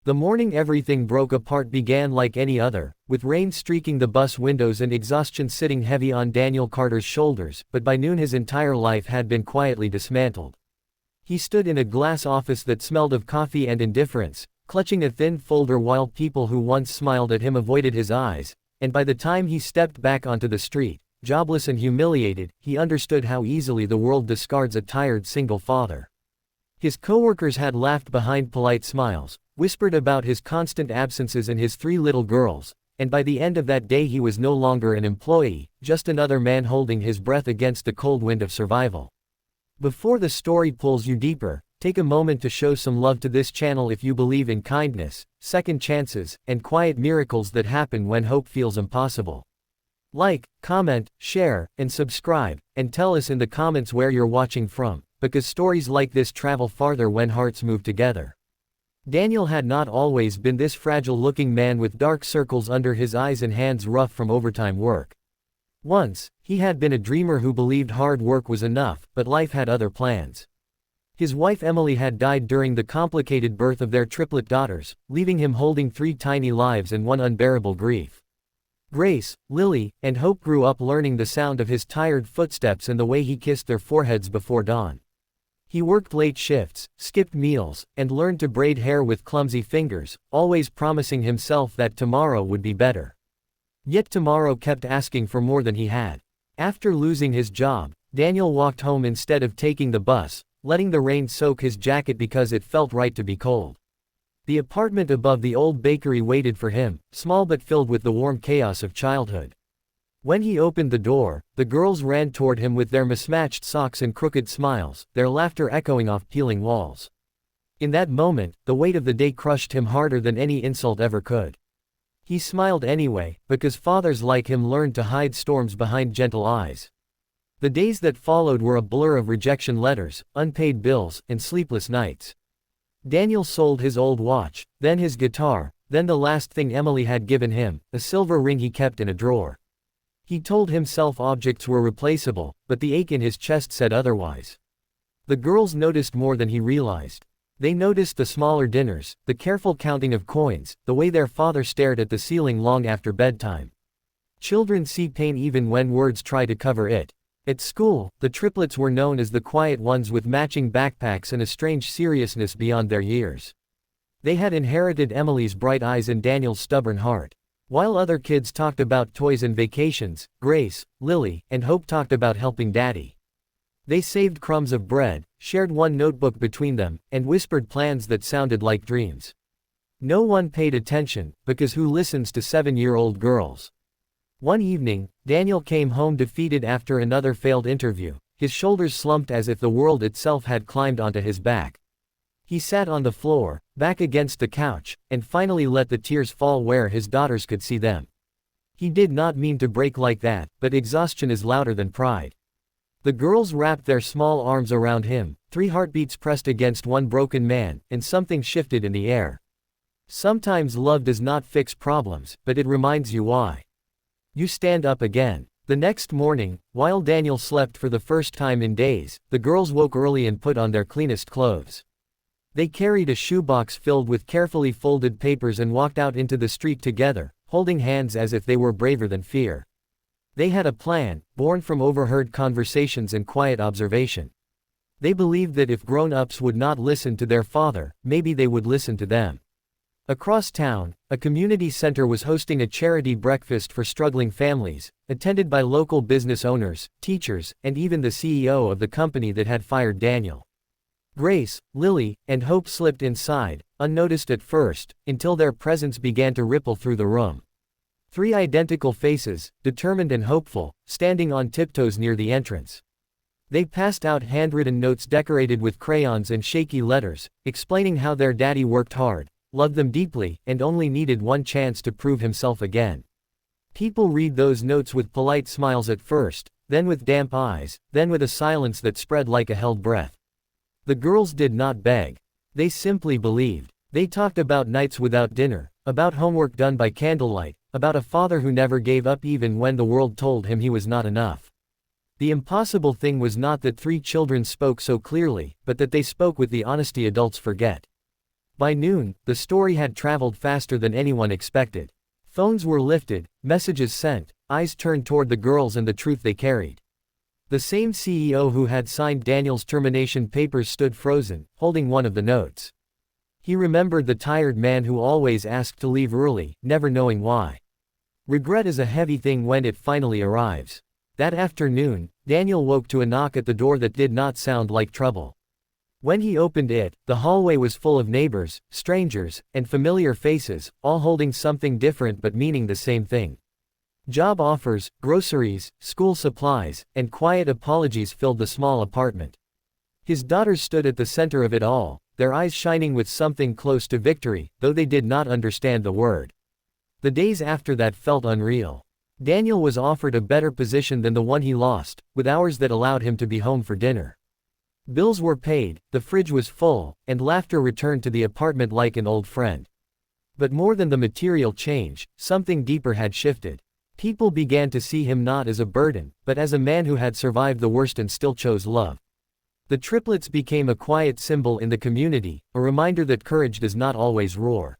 The morning everything broke apart began like any other, with rain streaking the bus windows and exhaustion sitting heavy on Daniel Carter's shoulders, but by noon his entire life had been quietly dismantled. He stood in a glass office that smelled of coffee and indifference, clutching a thin folder while people who once smiled at him avoided his eyes, and by the time he stepped back onto the street, jobless and humiliated, he understood how easily the world discards a tired single father. His coworkers had laughed behind polite smiles, whispered about his constant absences and his 3 little girls, and by the end of that day he was no longer an employee, just another man holding his breath against the cold wind of survival. Before the story pulls you deeper, take a moment to show some love to this channel if you believe in kindness, second chances, and quiet miracles that happen when hope feels impossible. Like, comment, share, and subscribe, and tell us in the comments where you're watching from, because stories like this travel farther when hearts move together. Daniel had not always been this fragile-looking man with dark circles under his eyes and hands rough from overtime work. Once, he had been a dreamer who believed hard work was enough, but life had other plans. His wife Emily had died during the complicated birth of their triplet daughters, leaving him holding 3 tiny lives and one unbearable grief. Grace, Lily, and Hope grew up learning the sound of his tired footsteps and the way he kissed their foreheads before dawn. He worked late shifts, skipped meals, and learned to braid hair with clumsy fingers, always promising himself that tomorrow would be better. Yet tomorrow kept asking for more than he had. After losing his job, Daniel walked home instead of taking the bus, letting the rain soak his jacket because it felt right to be cold. The apartment above the old bakery waited for him, small but filled with the warm chaos of childhood. When he opened the door, the girls ran toward him with their mismatched socks and crooked smiles, their laughter echoing off peeling walls. In that moment, the weight of the day crushed him harder than any insult ever could. He smiled anyway, because fathers like him learned to hide storms behind gentle eyes. The days that followed were a blur of rejection letters, unpaid bills, and sleepless nights. Daniel sold his old watch, then his guitar, then the last thing Emily had given him, a silver ring he kept in a drawer. He told himself objects were replaceable, but the ache in his chest said otherwise. The girls noticed more than he realized. They noticed the smaller dinners, the careful counting of coins, the way their father stared at the ceiling long after bedtime. Children see pain even when words try to cover it. At school, the triplets were known as the quiet ones with matching backpacks and a strange seriousness beyond their years. They had inherited Emily's bright eyes and Daniel's stubborn heart. While other kids talked about toys and vacations, Grace, Lily, and Hope talked about helping Daddy. They saved crumbs of bread, shared one notebook between them, and whispered plans that sounded like dreams. No one paid attention, because who listens to 7-year-old girls? One evening, Daniel came home defeated after another failed interview, his shoulders slumped as if the world itself had climbed onto his back. He sat on the floor, back against the couch, and finally let the tears fall where his daughters could see them. He did not mean to break like that, but exhaustion is louder than pride. The girls wrapped their small arms around him, 3 heartbeats pressed against one broken man, and something shifted in the air. Sometimes love does not fix problems, but it reminds you why. You stand up again. The next morning, while Daniel slept for the first time in days, the girls woke early and put on their cleanest clothes. They carried a shoebox filled with carefully folded papers and walked out into the street together, holding hands as if they were braver than fear. They had a plan, born from overheard conversations and quiet observation. They believed that if grown-ups would not listen to their father, maybe they would listen to them. Across town, a community center was hosting a charity breakfast for struggling families, attended by local business owners, teachers, and even the CEO of the company that had fired Daniel. Grace, Lily, and Hope slipped inside, unnoticed at first, until their presence began to ripple through the room. 3 identical faces, determined and hopeful, standing on tiptoes near the entrance. They passed out handwritten notes decorated with crayons and shaky letters, explaining how their daddy worked hard, loved them deeply, and only needed one chance to prove himself again. People read those notes with polite smiles at first, then with damp eyes, then with a silence that spread like a held breath. The girls did not beg. They simply believed. They talked about nights without dinner, about homework done by candlelight, about a father who never gave up even when the world told him he was not enough. The impossible thing was not that 3 children spoke so clearly, but that they spoke with the honesty adults forget. By noon, the story had traveled faster than anyone expected. Phones were lifted, messages sent, eyes turned toward the girls and the truth they carried. The same CEO who had signed Daniel's termination papers stood frozen, holding one of the notes. He remembered the tired man who always asked to leave early, never knowing why. Regret is a heavy thing when it finally arrives. That afternoon, Daniel woke to a knock at the door that did not sound like trouble. When he opened it, the hallway was full of neighbors, strangers, and familiar faces, all holding something different but meaning the same thing. Job offers, groceries, school supplies, and quiet apologies filled the small apartment. His daughters stood at the center of it all, their eyes shining with something close to victory, though they did not understand the word. The days after that felt unreal. Daniel was offered a better position than the one he lost, with hours that allowed him to be home for dinner. Bills were paid, the fridge was full, and laughter returned to the apartment like an old friend. But more than the material change, something deeper had shifted. People began to see him not as a burden, but as a man who had survived the worst and still chose love. The triplets became a quiet symbol in the community, a reminder that courage does not always roar.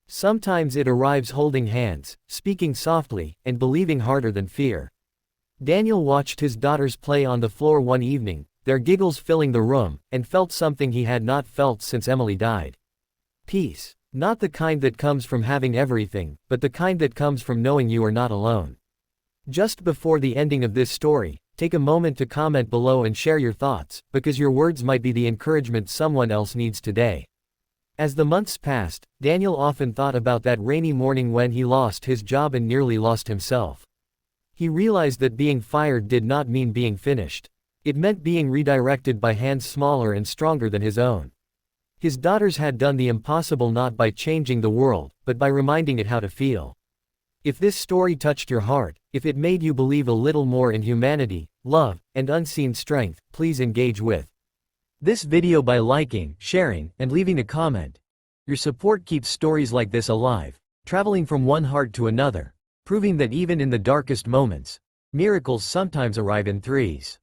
Sometimes it arrives holding hands, speaking softly, and believing harder than fear. Daniel watched his daughters play on the floor one evening, their giggles filling the room, and felt something he had not felt since Emily died. Peace. Not the kind that comes from having everything, but the kind that comes from knowing you are not alone. Just before the ending of this story, take a moment to comment below and share your thoughts, because your words might be the encouragement someone else needs today. As the months passed, Daniel often thought about that rainy morning when he lost his job and nearly lost himself. He realized that being fired did not mean being finished. It meant being redirected by hands smaller and stronger than his own. His daughters had done the impossible not by changing the world, but by reminding it how to feel. If this story touched your heart, if it made you believe a little more in humanity, love, and unseen strength, please engage with this video by liking, sharing, and leaving a comment. Your support keeps stories like this alive, traveling from one heart to another, proving that even in the darkest moments, miracles sometimes arrive in threes.